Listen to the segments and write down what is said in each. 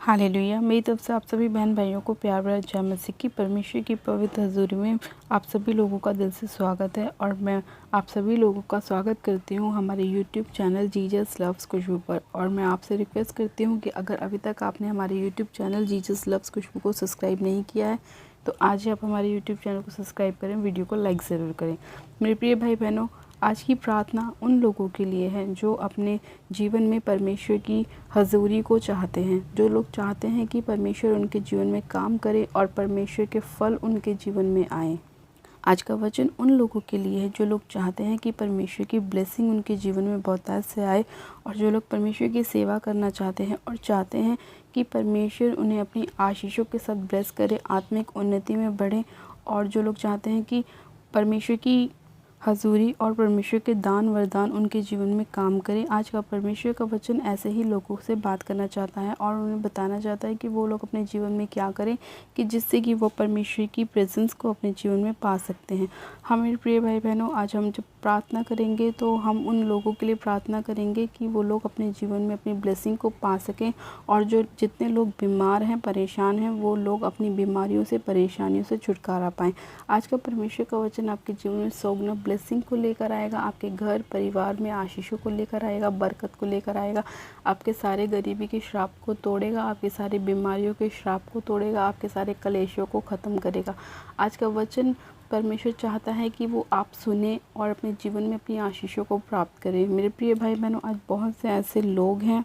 Hallelujah. मेरी तरफ से आप सभी बहन भाइयों को प्यार भरा जय मसीह की। परमेश्वर की पवित्र हजूरी में आप सभी लोगों का दिल से स्वागत है और मैं आप सभी लोगों का स्वागत करती हूँ हमारे यूट्यूब चैनल जीसस लव्स खुशबू पर। और मैं आपसे रिक्वेस्ट करती हूँ कि अगर अभी तक आपने हमारे यूट्यूब चैनल जीसस लव्स खुशबू को सब्सक्राइब नहीं किया है तो आज ही आप हमारे यूट्यूब चैनल को सब्सक्राइब करें, वीडियो को लाइक ज़रूर करें। मेरे प्रिय भाई बहनों, आज की प्रार्थना उन लोगों के लिए है जो अपने जीवन में परमेश्वर की हजूरी को चाहते हैं, जो लोग चाहते हैं कि परमेश्वर उनके जीवन में काम करे और परमेश्वर के फल उनके जीवन में आए। आज का वचन उन लोगों के लिए है जो लोग चाहते हैं कि परमेश्वर की ब्लेसिंग उनके जीवन में बहुतायत से आए और जो लोग परमेश्वर की सेवा करना चाहते हैं और चाहते हैं कि परमेश्वर उन्हें अपनी आशीषों के साथ ब्लेस करे, आत्मिक उन्नति में बढ़े। और जो लोग चाहते हैं कि परमेश्वर की हजूरी और परमेश्वर के दान वरदान उनके जीवन में काम करें। आज का परमेश्वर का वचन ऐसे ही लोगों से बात करना चाहता है और उन्हें बताना चाहता है कि वो लोग अपने जीवन में क्या करें कि जिससे कि वो परमेश्वर की प्रेजेंस को अपने जीवन में पा सकते हैं। हाँ मेरे प्रिय भाई बहनों, आज हम जब प्रार्थना करेंगे तो हम उन लोगों के लिए प्रार्थना करेंगे कि वो लोग अपने जीवन में अपनी ब्लेसिंग को पा सकें और जो जितने लोग बीमार हैं, परेशान हैं, वो लोग अपनी बीमारियों से, परेशानियों से छुटकारा पाएँ। आज का परमेश्वर का वचन आपके जीवन में सौगुना ब्लेसिंग को लेकर आएगा, आपके घर परिवार में आशीषों को लेकर आएगा, बरकत को लेकर आएगा, आपके सारे गरीबी के श्राप को तोड़ेगा, आपके सारी बीमारियों के श्राप को तोड़ेगा, आपके सारे कलेशों को ख़त्म करेगा। आज का वचन परमेश्वर चाहता है कि वो आप सुने और अपने जीवन में अपनी आशीषों को प्राप्त करें। मेरे प्रिय भाई बहनों, आज बहुत से ऐसे लोग हैं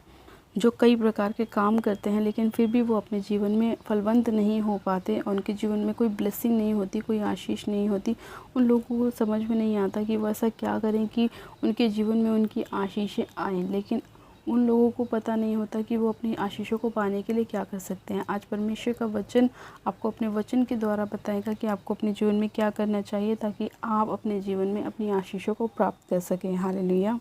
जो कई प्रकार के काम करते हैं लेकिन फिर भी वो अपने जीवन में फलवंत नहीं हो पाते, उनके जीवन में कोई ब्लेसिंग नहीं होती, कोई आशीष नहीं होती। उन लोगों को समझ में नहीं आता कि वो ऐसा क्या करें कि उनके जीवन में उनकी आशीषें आएँ, लेकिन उन लोगों को पता नहीं होता कि वो अपनी आशीषों को पाने के लिए क्या कर सकते हैं। आज परमेश्वर का वचन आपको अपने वचन के द्वारा बताएगा कि आपको अपने जीवन में क्या करना चाहिए ताकि आप अपने जीवन में अपनी आशीषों को प्राप्त कर सकें। हालेलुया।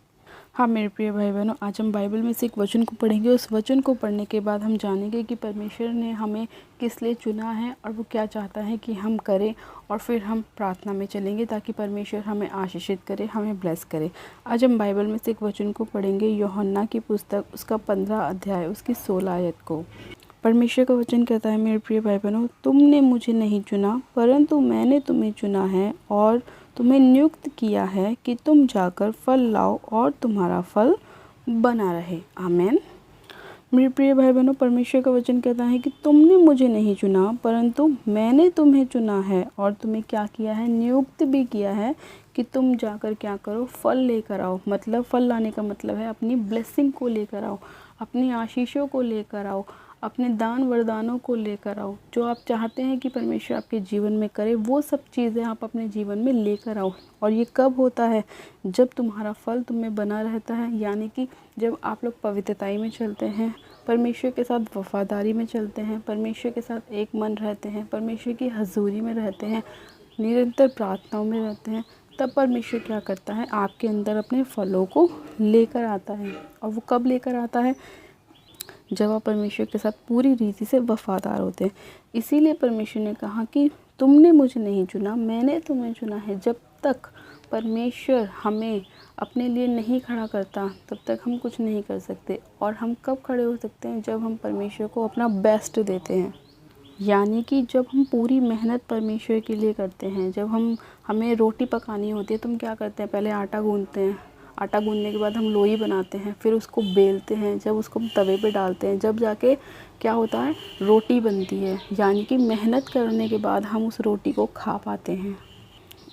हाँ मेरे प्रिय भाई बहनों, आज हम बाइबल में से एक वचन को पढ़ेंगे। उस वचन को पढ़ने के बाद हम जानेंगे कि परमेश्वर ने हमें किस लिए चुना है और वो क्या चाहता है कि हम करें, और फिर हम प्रार्थना में चलेंगे ताकि परमेश्वर हमें आशीषित करे, हमें ब्लेस करे। आज हम बाइबल में से एक वचन को पढ़ेंगे, यूहन्ना की पुस्तक उसका 15 अध्याय उसकी 16 आयत को। परमेश्वर का वचन कहता है, मेरे प्रिय भाई बहनों, तुमने मुझे नहीं चुना परंतु मैंने तुम्हें चुना है और तुम्हें नियुक्त किया है कि तुम जाकर फल लाओ और तुम्हारा फल बना रहे। आमीन। मेरे प्रिय भाई बहनों, परमेश्वर का वचन कहता है कि तुमने मुझे नहीं चुना परंतु मैंने तुम्हें चुना है और तुम्हें क्या किया है, नियुक्त भी किया है कि तुम जाकर क्या करो, फल लेकर आओ। मतलब फल लाने का मतलब है अपनी ब्लेसिंग को लेकर आओ, अपनी आशीषों को लेकर आओ, अपने दान वरदानों को लेकर आओ। जो आप चाहते हैं कि परमेश्वर आपके जीवन में करे वो सब चीज़ें आप अपने जीवन में लेकर आओ। और ये कब होता है? जब तुम्हारा फल तुम में बना रहता है, यानी कि जब आप लोग पवित्रताई में चलते हैं, परमेश्वर के साथ वफादारी में चलते हैं, परमेश्वर के साथ एक मन रहते हैं, परमेश्वर की हजूरी में रहते हैं, निरंतर प्रार्थनाओं में रहते हैं, तब परमेश्वर क्या करता है, आपके अंदर अपने फलों को लेकर आता है। और वो कब लेकर आता है? जब आप परमेश्वर के साथ पूरी रीति से वफादार होते हैं। इसीलिए परमेश्वर ने कहा कि तुमने मुझे नहीं चुना, मैंने तुम्हें चुना है। जब तक परमेश्वर हमें अपने लिए नहीं खड़ा करता तब तक हम कुछ नहीं कर सकते। और हम कब खड़े हो सकते हैं? जब हम परमेश्वर को अपना बेस्ट देते हैं, यानी कि जब हम पूरी मेहनत परमेश्वर के लिए करते हैं। जब हमें रोटी पकानी होती है तो हम क्या करते हैं, पहले आटा गूंथते हैं, आटा गूंदने के बाद हम लोई बनाते हैं, फिर उसको बेलते हैं, जब उसको हम तवे पे डालते हैं, जब जाके क्या होता है, रोटी बनती है। यानी कि मेहनत करने के बाद हम उस रोटी को खा पाते हैं।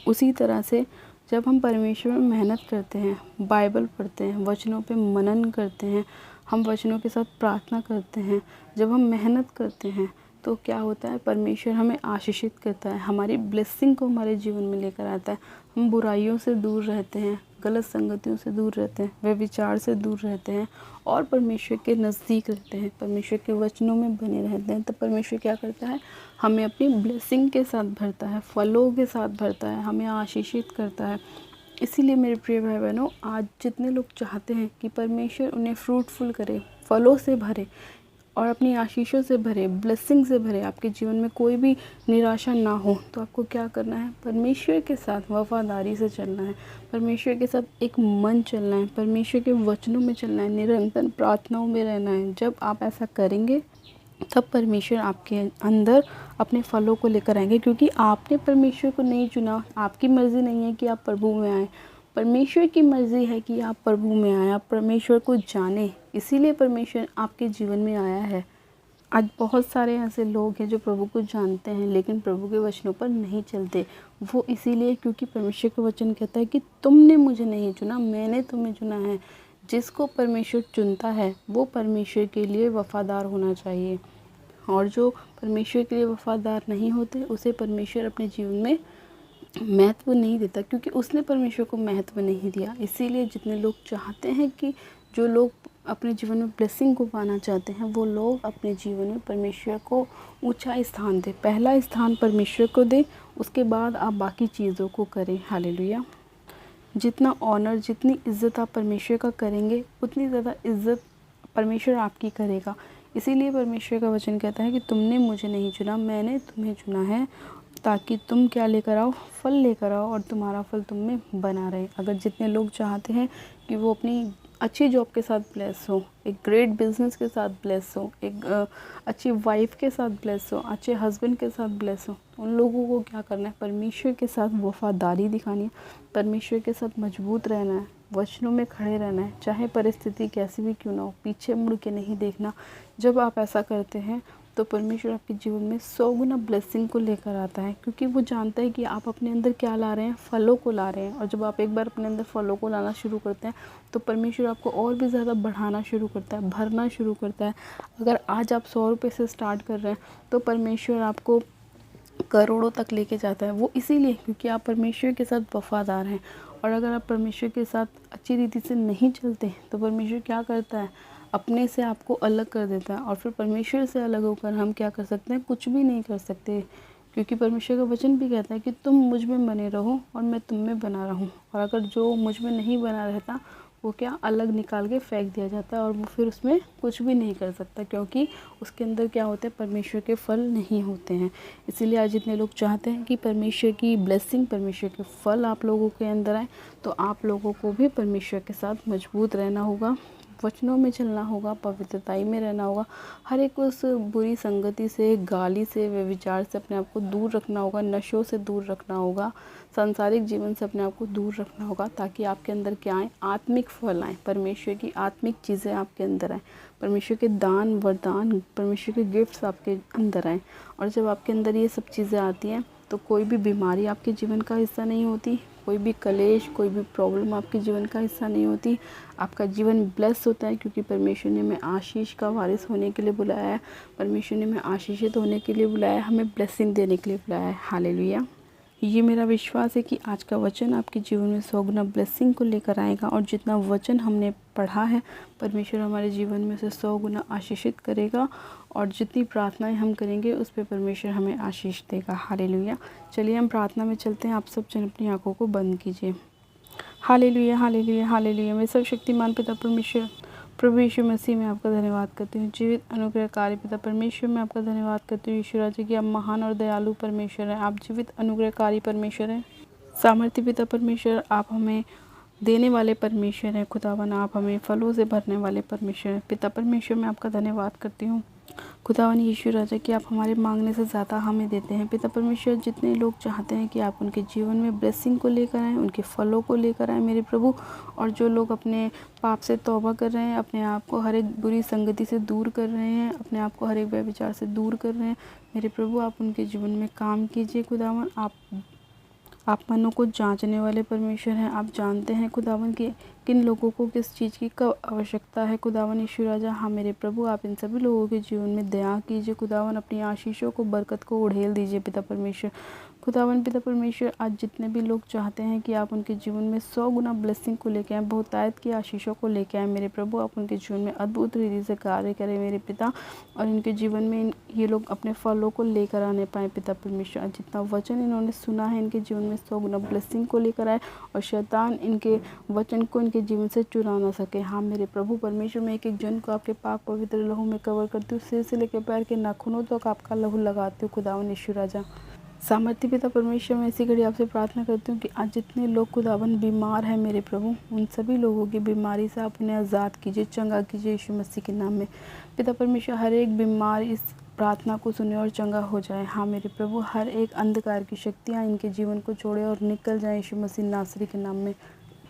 उसी तरह से जब हम परमेश्वर में मेहनत करते हैं, बाइबल पढ़ते हैं, वचनों पे मनन करते हैं, हम वचनों के साथ प्रार्थना करते हैं, जब हम मेहनत करते हैं तो क्या होता है, परमेश्वर हमें आशीषित करता है, हमारी ब्लेसिंग को हमारे जीवन में लेकर आता है। हम बुराइयों से दूर रहते हैं, गलत संगतियों से दूर रहते हैं, व्यभिचार से दूर रहते हैं और परमेश्वर के नज़दीक रहते हैं, परमेश्वर के वचनों में बने रहते हैं। तो परमेश्वर क्या करता है, हमें अपनी ब्लेसिंग के साथ भरता है, फलों के साथ भरता है, हमें आशीषित करता है। इसीलिए मेरे प्रिय भाई बहनों, आज जितने लोग चाहते हैं कि परमेश्वर उन्हें फ्रूटफुल करे, फलों से भरे और अपनी आशीषों से भरे, ब्लेसिंग से भरे, आपके जीवन में कोई भी निराशा ना हो, तो आपको क्या करना है, परमेश्वर के साथ वफादारी से चलना है, परमेश्वर के साथ एक मन चलना है, परमेश्वर के वचनों में चलना है, निरंतर प्रार्थनाओं में रहना है। जब आप ऐसा करेंगे तब परमेश्वर आपके अंदर अपने फलों को लेकर आएंगे, क्योंकि आपने परमेश्वर को नहीं चुना। आपकी मर्ज़ी नहीं है कि आप प्रभु में आएँ, परमेश्वर की मर्ज़ी है कि आप प्रभु में आएँ, आप परमेश्वर को जानें। इसीलिए परमेश्वर आपके जीवन में आया है। आज बहुत सारे ऐसे लोग हैं जो प्रभु को जानते हैं लेकिन प्रभु के वचनों पर नहीं चलते। वो इसीलिए क्योंकि परमेश्वर का वचन कहता है कि तुमने मुझे नहीं चुना, मैंने तुम्हें चुना है। जिसको परमेश्वर चुनता है वो परमेश्वर के लिए वफ़ादार होना चाहिए, और जो परमेश्वर के लिए वफ़ादार नहीं होते उसे परमेश्वर अपने जीवन में महत्व नहीं देता, क्योंकि उसने परमेश्वर को महत्व नहीं दिया। इसीलिए जितने लोग चाहते हैं कि जो लोग अपने जीवन में ब्लेसिंग को पाना चाहते हैं वो लोग अपने जीवन में परमेश्वर को ऊंचा स्थान दें। पहला स्थान परमेश्वर को दें, उसके बाद आप बाकी चीज़ों को करें। हालेलुया। जितना ऑनर, जितनी इज़्ज़त आप परमेश्वर का करेंगे उतनी ज़्यादा इज़्ज़त परमेश्वर आपकी करेगा। इसीलिए परमेश्वर का वचन कहता है कि तुमने मुझे नहीं चुना, मैंने तुम्हें चुना है, ताकि तुम क्या लेकर आओ, फल लेकर आओ, और तुम्हारा फल तुम में बना रहे। अगर जितने लोग चाहते हैं कि वो अपनी अच्छी जॉब के साथ ब्लेस हो, एक ग्रेट बिजनेस के साथ ब्लेस हो, एक अच्छी वाइफ के साथ ब्लेस हो, अच्छे हस्बैंड के साथ ब्लेस हो, उन लोगों को क्या करना है, परमेश्वर के साथ वफादारी दिखानी है, परमेश्वर के साथ मजबूत रहना है, वचनों में खड़े रहना है, चाहे परिस्थिति कैसी भी क्यों ना हो, पीछे मुड़ के नहीं देखना। जब आप ऐसा करते हैं तो परमेश्वर आपके जीवन में 100 गुना ब्लेसिंग को लेकर आता है, क्योंकि वो जानता है कि आप अपने अंदर क्या ला रहे हैं, फलों को ला रहे हैं। और जब आप एक बार अपने अंदर फलों को लाना शुरू करते हैं तो परमेश्वर आपको और भी ज़्यादा बढ़ाना शुरू करता है, भरना शुरू करता है। अगर आज आप 100 रुपये से स्टार्ट कर रहे हैं तो परमेश्वर आपको करोड़ों तक लेके जाता है। वो इसीलिए क्योंकि आप परमेश्वर के साथ वफ़ादार हैं। और अगर आप परमेश्वर के साथ अच्छी रीति से नहीं चलते तो परमेश्वर क्या करता है, अपने से आपको अलग कर देता है। और फिर परमेश्वर से अलग होकर हम क्या कर सकते हैं, कुछ भी नहीं कर सकते, क्योंकि परमेश्वर का वचन भी कहता है कि तुम मुझ में बने रहो और मैं तुम में बना रहूँ। और अगर जो मुझ में नहीं बना रहता वो क्या अलग निकाल के फेंक दिया जाता है, और वो फिर उसमें कुछ भी नहीं कर सकता, क्योंकि उसके अंदर क्या होते हैं, परमेश्वर के फल नहीं होते हैं। इसीलिए आज जितने लोग चाहते हैं कि परमेश्वर की ब्लेसिंग, परमेश्वर के फल आप लोगों के अंदर आए, तो आप लोगों को भी परमेश्वर के साथ मजबूत रहना होगा, वचनों में चलना होगा, पवित्रताई में रहना होगा। हर एक उस बुरी संगति से, गाली से, व्यभिचार से अपने आप को दूर रखना होगा, नशों से दूर रखना होगा, सांसारिक जीवन से अपने आप को दूर रखना होगा, ताकि आपके अंदर क्या आए, आत्मिक फल आए, परमेश्वर की आत्मिक चीज़ें आपके अंदर आए, परमेश्वर के दान वरदान, परमेश्वर के गिफ्ट्स आपके अंदर आए। और जब आपके अंदर ये सब चीज़ें आती हैं तो कोई भी बीमारी आपके जीवन का हिस्सा नहीं होती, कोई भी कलेश, कोई भी प्रॉब्लम आपके जीवन का हिस्सा नहीं होती। आपका जीवन ब्लेस होता है, क्योंकि परमेश्वर ने हमें आशीष का वारिस होने के लिए बुलाया है, परमेश्वर ने हमें आशीषित होने के लिए बुलाया है, हमें ब्लेसिंग देने के लिए बुलाया है। हालेलुया। ये मेरा विश्वास है कि आज का वचन आपके जीवन में 100 गुना ब्लेसिंग को लेकर आएगा, और जितना वचन हमने पढ़ा है परमेश्वर हमारे जीवन में से 100 गुना आशीषित करेगा, और जितनी प्रार्थनाएं हम करेंगे उस पर परमेश्वर हमें आशीष देगा। हालेलुया। चलिए हम प्रार्थना में चलते हैं। आप सब जन अपनी आंखों को बंद कीजिए। Hallelujah, hallelujah, hallelujah. मैं सर्वशक्तिमान पिता परमेश्वर प्रभु यीशु मसीह में आपका धन्यवाद करती हूँ। जीवित अनुग्रहकारी पिता परमेश्वर में आपका धन्यवाद करती हूँ। ईश्वर जी की आप महान और दयालु परमेश्वर हैं, आप जीवित अनुग्रहकारी परमेश्वर हैं। सामर्थ्य पिता परमेश्वर, आप हमें देने वाले परमेश्वर हैं। खुदावन, आप हमें फलों से भरने वाले परमेश्वर हैं। पिता परमेश्वर मैं आपका धन्यवाद करती हूँ। खुदावन यीशु राजा कि आप हमारे मांगने से ज़्यादा हमें देते हैं। पिता परमेश्वर, जितने लोग चाहते हैं कि आप उनके जीवन में ब्लेसिंग को लेकर आएँ, उनके फलों को लेकर आएँ मेरे प्रभु, और जो लोग अपने पाप से तौबा कर रहे हैं, अपने आप को हर एक बुरी संगति से दूर कर रहे हैं, अपने आप को हर एक व्यभिचार से दूर कर रहे हैं मेरे प्रभु, आप उनके जीवन में काम कीजिए। खुदावन, आप मनों को जांचने वाले परमेश्वर हैं। आप जानते हैं खुदावन कि किन लोगों को किस चीज़ की कब आवश्यकता है। खुदावन यीशु राजा, हाँ मेरे प्रभु, आप इन सभी लोगों के जीवन में दया कीजिए। खुदावन, अपनी आशीषों को, बरकत को उड़ेल दीजिए पिता परमेश्वर। खुदावन पिता परमेश्वर, आज जितने भी लोग चाहते हैं कि आप उनके जीवन में 100 गुना ब्लेसिंग को लेके आएँ, बहुतायत की आशीषों को लेके आएँ मेरे प्रभु, आप उनके जीवन में अद्भुत रीति से कार्य करें मेरे पिता, और इनके जीवन में ये लोग अपने फलों को लेकर आने पाएँ पिता परमेश्वर। जितना वचन इन्होंने सुना है इनके जीवन में 100 गुना ब्लेसिंग को लेकर आए, और शैतान इनके वचन को इनके जीवन से चुरा ना सके। हाँ मेरे प्रभु परमेश्वर, मैं एक एक जन को आपके पाक पवित्र लहू में कवर करती हूँ, सिर से लेकर पैर के नाखूनों तक आपका लहू लगाती हूँ। खुदावन यीशु राजा, सामर्थ्य पिता परमेश्वर, मैं इसी घड़ी आपसे प्रार्थना करती हूँ कि आज जितने लोग खुदावन बीमार हैं मेरे प्रभु, उन सभी लोगों की बीमारी से आप उन्हें आज़ाद कीजिए, चंगा कीजिए यीशु मसीह के नाम में। पिता परमेश्वर, हर एक बीमार इस प्रार्थना को सुने और चंगा हो जाए। हाँ मेरे प्रभु, हर एक अंधकार की शक्तियाँ इनके जीवन को छोड़े और निकल जाए यीशु मसीह नासरी के नाम में।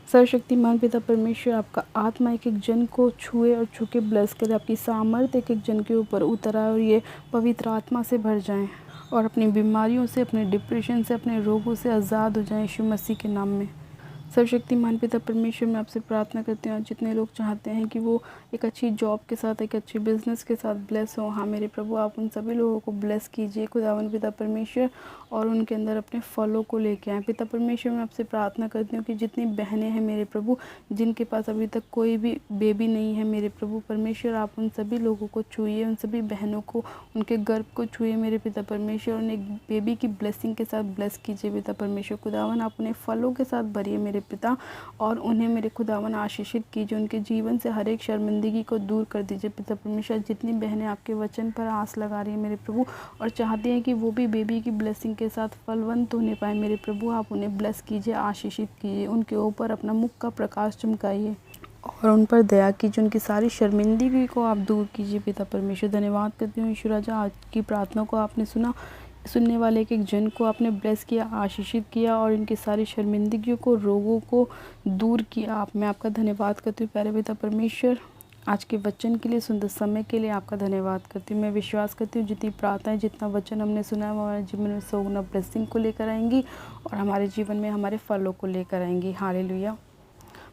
सर्वशक्तिमान पिता परमेश्वर, आपका आत्मा एक एक जन को छुए और छू के ब्लेस करे, आपकी सामर्थ एक एक जन के ऊपर उतर आए और ये पवित्र आत्मा से भर जाएं और अपनी बीमारियों से, अपने डिप्रेशन से, अपने रोगों से आज़ाद हो जाएं यीशु मसीह के नाम में। सर्वशक्तिमान पिता परमेश्वर, मैं आपसे प्रार्थना करती हूँ जितने लोग चाहते हैं कि वो एक अच्छी जॉब के साथ, एक अच्छी बिजनेस के साथ ब्लेस हो, हाँ मेरे प्रभु आप उन सभी लोगों को ब्लेस कीजिए खुदावन पिता परमेश्वर, और उनके अंदर अपने फलों को लेके आएँ। पिता परमेश्वर, मैं आपसे प्रार्थना करती हूँ कि जितनी बहनें हैं मेरे प्रभु, जिनके पास अभी तक कोई भी बेबी नहीं है मेरे प्रभु परमेश्वर, आप उन सभी लोगों को छूइए, उन सभी बहनों को, उनके गर्भ को छूइए मेरे पिता परमेश्वर, उन्हें एक बेबी की ब्लेसिंग के साथ ब्लेस कीजिए पिता परमेश्वर। खुदावन आप उन्हें फलों के साथ भरिए मेरे पिता, और उन्हें मेरे खुदावन आशीषित कीजिए, उनके जीवन से हर एक शर्मिंदगी को दूर कर दीजिए पिता परमेश्वर। जितनी बहनें आपके वचन पर आस लगा रही हैं मेरे प्रभु और चाहती हैं कि वो भी बेबी की ब्लेसिंग के साथ फलवंत होने पाए मेरे प्रभु, आप उन्हें ब्लेस कीजिए, आशीषित कीजिए, उनके ऊपर अपना मुख का प्रकाश चमकाइए और उन पर दया कीजिए, उनकी सारी शर्मिंदगी को आप दूर कीजिए पिता परमेश्वर। धन्यवाद करती हूँ ईश्वर राजा, आज की प्रार्थना को आपने सुना, सुनने वाले एक एक जन को आपने ब्लेस किया, आशीषित किया और इनकी सारी शर्मिंदगियों को, रोगों को दूर किया। आप, मैं आपका धन्यवाद करती हूँ प्यारे पिता परमेश्वर, आज के वचन के लिए, सुंदर समय के लिए आपका धन्यवाद करती हूँ। मैं विश्वास करती हूँ जितनी प्रार्थनाएं, जितना वचन हमने सुना है वो हमारे जीवन में सौगुना ब्लेसिंग को लेकर आएंगी और हमारे जीवन में हमारे फलों को लेकर आएंगी। हालेलुया।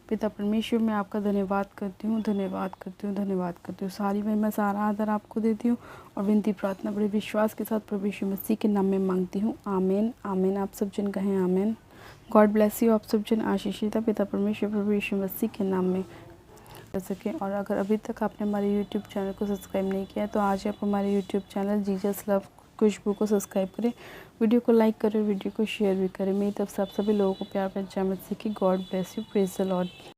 पिता परमेश्वर, मैं आपका धन्यवाद करती हूँ, धन्यवाद करती हूँ, धन्यवाद करती हूँ। सारी महिमा, सारा आदर आपको देती हूँ और विनती प्रार्थना बड़े विश्वास के साथ प्रभु यीशु मसीह के नाम में मांगती हूँ। आमीन, आमीन। आप सब जन कहें आमीन। God bless you. आप सब जन आशीषित पिता परमेश्वर प्रभु यीशु मसीह के नाम में कर सकें। और अगर अभी तक आपने हमारे यूट्यूब चैनल को सब्सक्राइब नहीं किया तो आज आप हमारे यूट्यूब चैनल जीसस लव खुशबू को सब्सक्राइब करें, वीडियो को लाइक करें, वीडियो को शेयर भी करें। मेरी तरफ से आप सभी लोगों को प्यार जय मसीह की। God bless you. Praise the Lord.